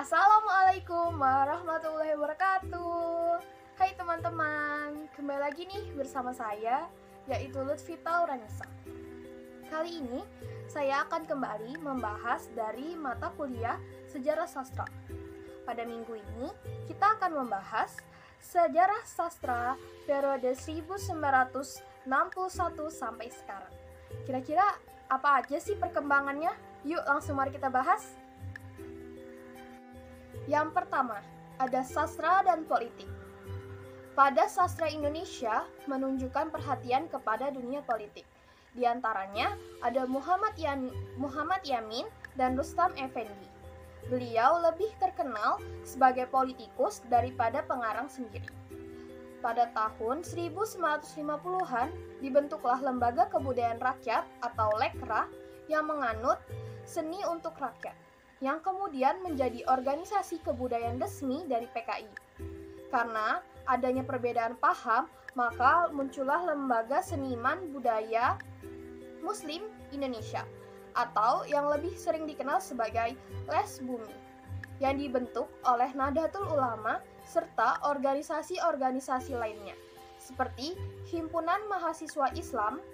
Assalamualaikum warahmatullahi wabarakatuh. Hai teman-teman, kembali lagi nih bersama saya, yaitu Lutfi Tauranisa. Kali ini saya akan kembali membahas dari mata kuliah Sejarah Sastra. Pada minggu ini kita akan membahas Sejarah Sastra periode 1961 sampai sekarang. Kira-kira apa aja sih perkembangannya? Yuk langsung mari kita bahas. Yang pertama, ada sastra dan politik. Pada sastra Indonesia menunjukkan perhatian kepada dunia politik. Di antaranya ada Muhammad Yamin dan Rustam Effendi. Beliau lebih terkenal sebagai politikus daripada pengarang sendiri. Pada tahun 1950-an dibentuklah Lembaga Kebudayaan Rakyat atau Lekra yang menganut seni untuk rakyat, yang kemudian menjadi organisasi kebudayaan resmi dari PKI. Karena adanya perbedaan paham, maka muncullah Lembaga Seniman Budaya Muslim Indonesia, atau yang lebih sering dikenal sebagai LESBUMI, yang dibentuk oleh Nahdlatul Ulama serta organisasi-organisasi lainnya, seperti Himpunan Mahasiswa Islam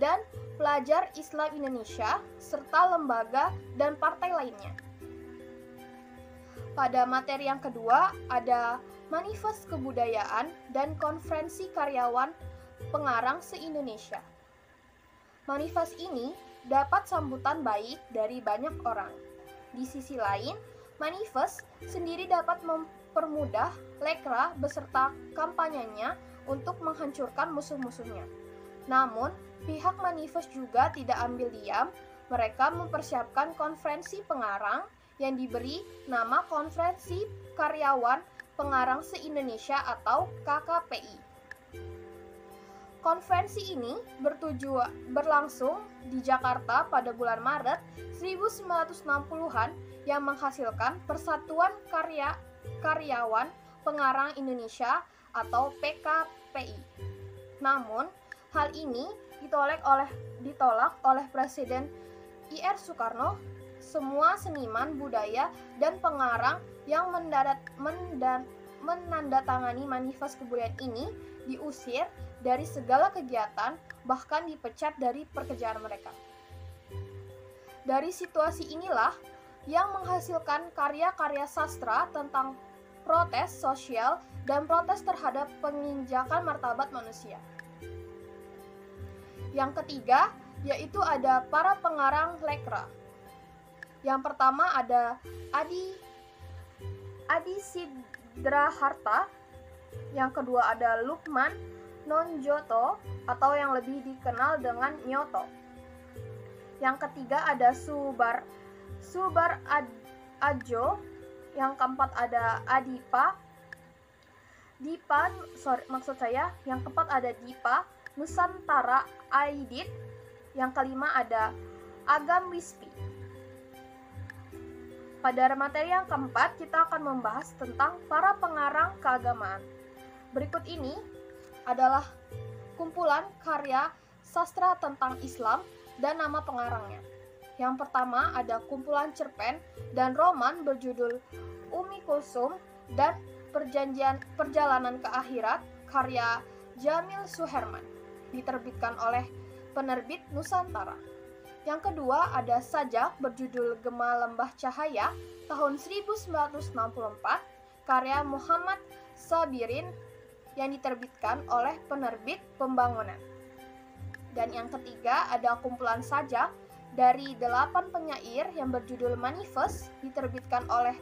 dan Pelajar Islam Indonesia, serta lembaga dan partai lainnya. Pada materi yang kedua, ada Manifest Kebudayaan dan Konferensi Karyawan Pengarang se-Indonesia. Manifest ini dapat sambutan baik dari banyak orang. Di sisi lain, manifest sendiri dapat mempermudah Lekra beserta kampanyenya untuk menghancurkan musuh-musuhnya. Namun, pihak manifest juga tidak ambil diam. Mereka mempersiapkan konferensi pengarang yang diberi nama Konferensi Karyawan Pengarang se-Indonesia atau KKPI. Konferensi ini berlangsung di Jakarta pada bulan Maret 1960-an yang menghasilkan Persatuan Karyawan Pengarang Indonesia atau PKPI. Namun, hal ini ditolak oleh Presiden I.R. Soekarno. Semua seniman budaya dan pengarang yang menandatangani manifest kebudayaan ini diusir dari segala kegiatan, bahkan dipecat dari pekerjaan mereka. Dari situasi inilah yang menghasilkan karya-karya sastra tentang protes sosial dan protes terhadap penginjakan martabat manusia. Yang ketiga, yaitu ada para pengarang Lekra. Yang pertama ada Adi Sidraharta, yang kedua ada Lukman Nonjoto atau yang lebih dikenal dengan Nyoto. Yang ketiga ada Subar Adjo, yang keempat ada yang keempat ada Dipa Nusantara Aidit, yang kelima ada Agam Wispi. Pada materi yang keempat, kita akan membahas tentang para pengarang keagamaan. Berikut ini adalah kumpulan karya sastra tentang Islam dan nama pengarangnya. Yang pertama ada kumpulan cerpen dan roman berjudul Ummi Kulsum dan Perjalanan ke Akhirat karya Jamil Suherman, diterbitkan oleh penerbit Nusantara. Yang kedua ada sajak berjudul Gema Lembah Cahaya tahun 1964 karya Muhammad Sabirin yang diterbitkan oleh penerbit Pembangunan. Dan yang ketiga ada kumpulan sajak dari 8 penyair yang berjudul Manifest, diterbitkan oleh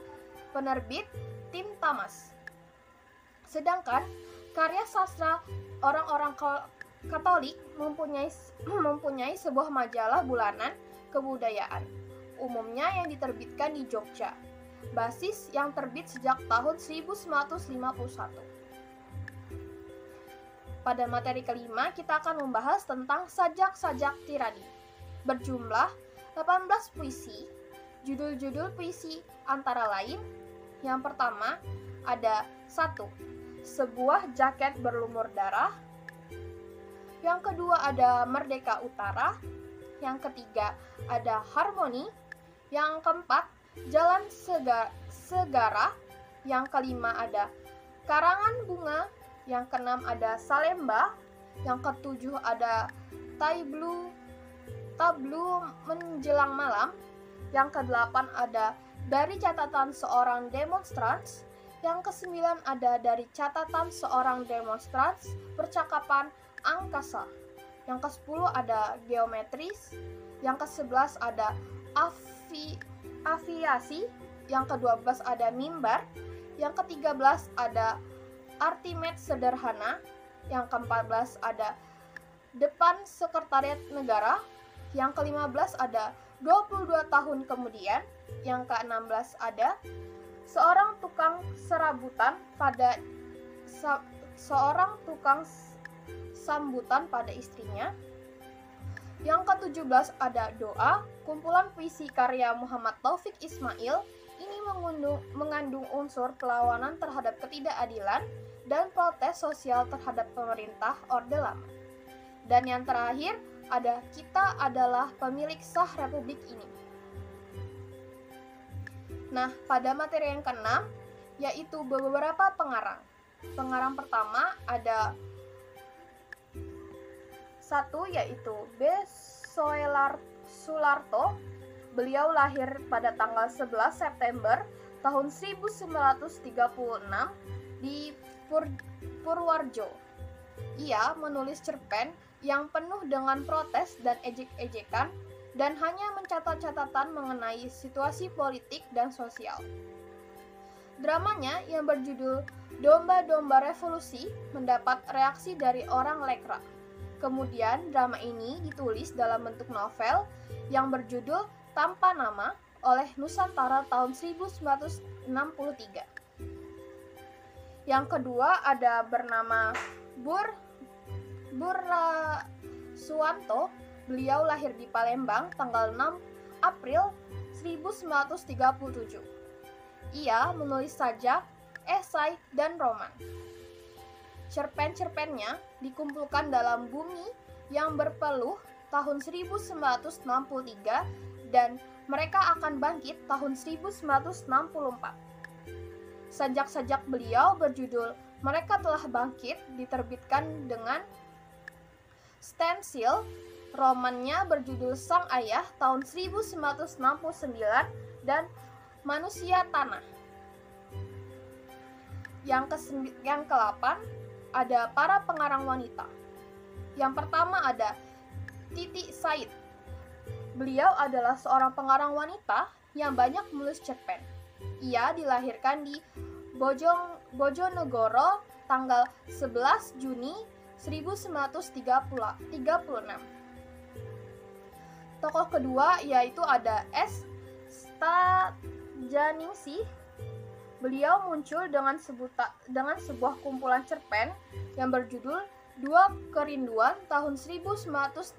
penerbit Tim Tamas. Sedangkan karya sastra orang-orang Katolik mempunyai sebuah majalah bulanan kebudayaan, umumnya yang diterbitkan di Jogja, basis yang terbit sejak tahun 1951. Pada materi kelima, kita akan membahas tentang sajak-sajak tirani. Berjumlah 18 puisi, judul-judul puisi antara lain, yang pertama ada 1. Sebuah jaket berlumur darah. Yang kedua ada Merdeka Utara. Yang ketiga ada Harmoni. Yang keempat Jalan Segara. Yang kelima ada Karangan Bunga. Yang keenam ada Salemba. Yang ketujuh ada Tableau Menjelang Malam. Yang kedelapan ada Dari Catatan Seorang Demonstran. Yang kesembilan ada Dari Catatan Seorang Demonstran Percakapan Angkasa. Yang ke-10 ada Geometris. Yang ke-11 ada Aviasi. Yang ke-12 ada Mimbar. Yang ke-13 ada Artimedes Sederhana. Yang ke-14 ada Depan Sekretariat Negara. Yang ke-15 ada 22 tahun kemudian. Yang ke-16 ada Seorang Tukang Sambutan pada istrinya. Yang ke-17 ada Doa, kumpulan puisi karya Muhammad Taufik Ismail. Ini mengandung unsur perlawanan terhadap ketidakadilan dan protes sosial terhadap pemerintah Orde Lama. Dan yang terakhir ada Kita Adalah Pemilik Sah Republik Ini. Nah, pada materi yang keenam yaitu beberapa pengarang. Pengarang pertama ada satu yaitu B. Sularto. Beliau lahir pada tanggal 11 September tahun 1936 di Purworejo. Ia menulis cerpen yang penuh dengan protes dan ejek-ejekan dan hanya mencatat catatan mengenai situasi politik dan sosial. Dramanya yang berjudul Domba-Domba Revolusi mendapat reaksi dari orang Lekra. Kemudian drama ini ditulis dalam bentuk novel yang berjudul Tanpa Nama oleh Nusantara tahun 1963. Yang kedua ada bernama Burra Suwanto. Beliau lahir di Palembang tanggal 6 April 1937. Ia menulis sajak, esai, dan roman. Cerpen-cerpennya dikumpulkan dalam Bumi yang Berpeluh tahun 1963 dan Mereka Akan Bangkit tahun 1964. Sajak-sajak beliau berjudul Mereka Telah Bangkit diterbitkan dengan stensil. Romannya berjudul Sang Ayah tahun 1969 dan Manusia Tanah. Yang ke-8 ada para pengarang wanita. Yang pertama ada Titi Said. Beliau adalah seorang pengarang wanita yang banyak menulis cerpen. Ia dilahirkan di Bojonegoro tanggal 11 Juni 1936. Tokoh kedua yaitu ada S. Stajaningsih. Beliau muncul dengan sebuah kumpulan cerpen yang berjudul Dua Kerinduan tahun 1963.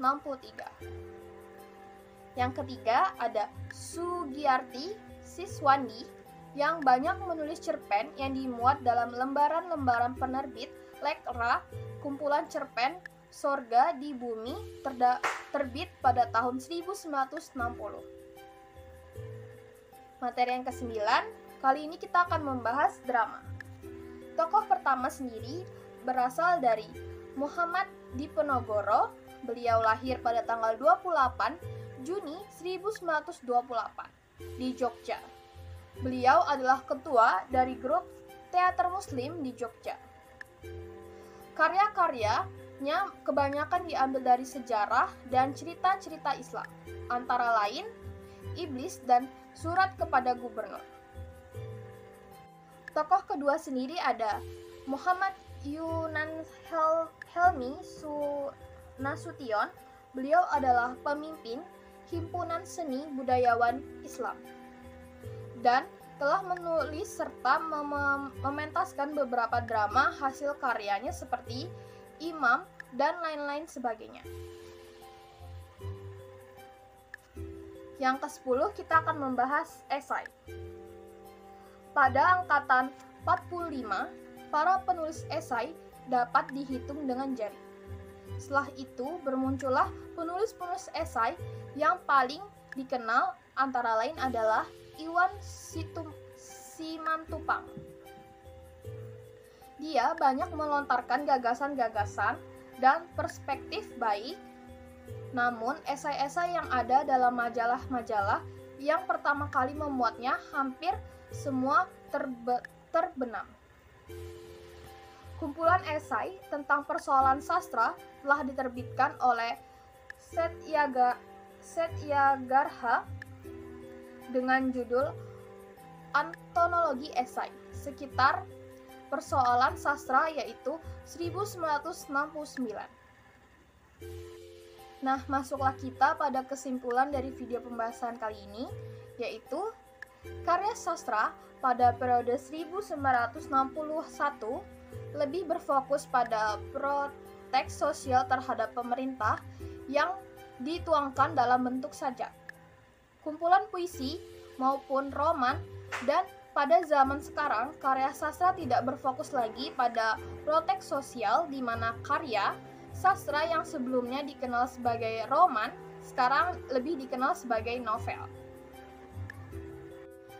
Yang ketiga ada Sugiyarti Siswandi yang banyak menulis cerpen yang dimuat dalam lembaran-lembaran penerbit Lekra, kumpulan cerpen Sorga di Bumi terbit pada tahun 1960. Materi yang ke-9, kali ini kita akan membahas drama. Tokoh pertama sendiri berasal dari Muhammad Diponegoro. Beliau lahir pada tanggal 28 Juni 1928 di Jogja. Beliau adalah ketua dari grup teater muslim di Jogja. Karya-karyanya kebanyakan diambil dari sejarah dan cerita-cerita Islam, antara lain Iblis dan Surat kepada Gubernur. Tokoh kedua sendiri ada Muhammad Yunan Helmi Nasution. Beliau adalah pemimpin Himpunan Seni Budayawan Islam dan telah menulis serta mementaskan beberapa drama hasil karyanya seperti Imam dan lain-lain sebagainya. Yang ke-10 kita akan membahas esai. Pada angkatan 45, para penulis esai dapat dihitung dengan jari. Setelah itu bermuncullah penulis-penulis esai yang paling dikenal antara lain adalah Iwan Simanupang. Dia banyak melontarkan gagasan-gagasan dan perspektif baik, namun esai-esai yang ada dalam majalah-majalah yang pertama kali memuatnya hampir semua terbenam. Kumpulan esai tentang persoalan sastra telah diterbitkan oleh Setyagarha dengan judul Antologi Esai sekitar persoalan sastra, yaitu 1969. Nah, masuklah kita pada kesimpulan dari video pembahasan kali ini, yaitu karya sastra pada periode 1961 lebih berfokus pada protes sosial terhadap pemerintah yang dituangkan dalam bentuk sajak, kumpulan puisi maupun roman, dan pada zaman sekarang, karya sastra tidak berfokus lagi pada protes sosial, di mana karya sastra yang sebelumnya dikenal sebagai roman, sekarang lebih dikenal sebagai novel.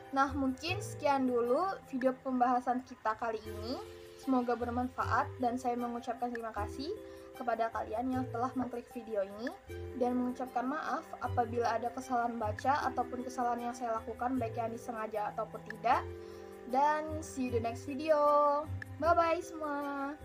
Nah, mungkin sekian dulu video pembahasan kita kali ini. Semoga bermanfaat dan saya mengucapkan terima kasih kepada kalian yang telah mengklik video ini dan mengucapkan maaf apabila ada kesalahan baca ataupun kesalahan yang saya lakukan, baik yang disengaja ataupun tidak. Dan see you the next video. Bye bye semua.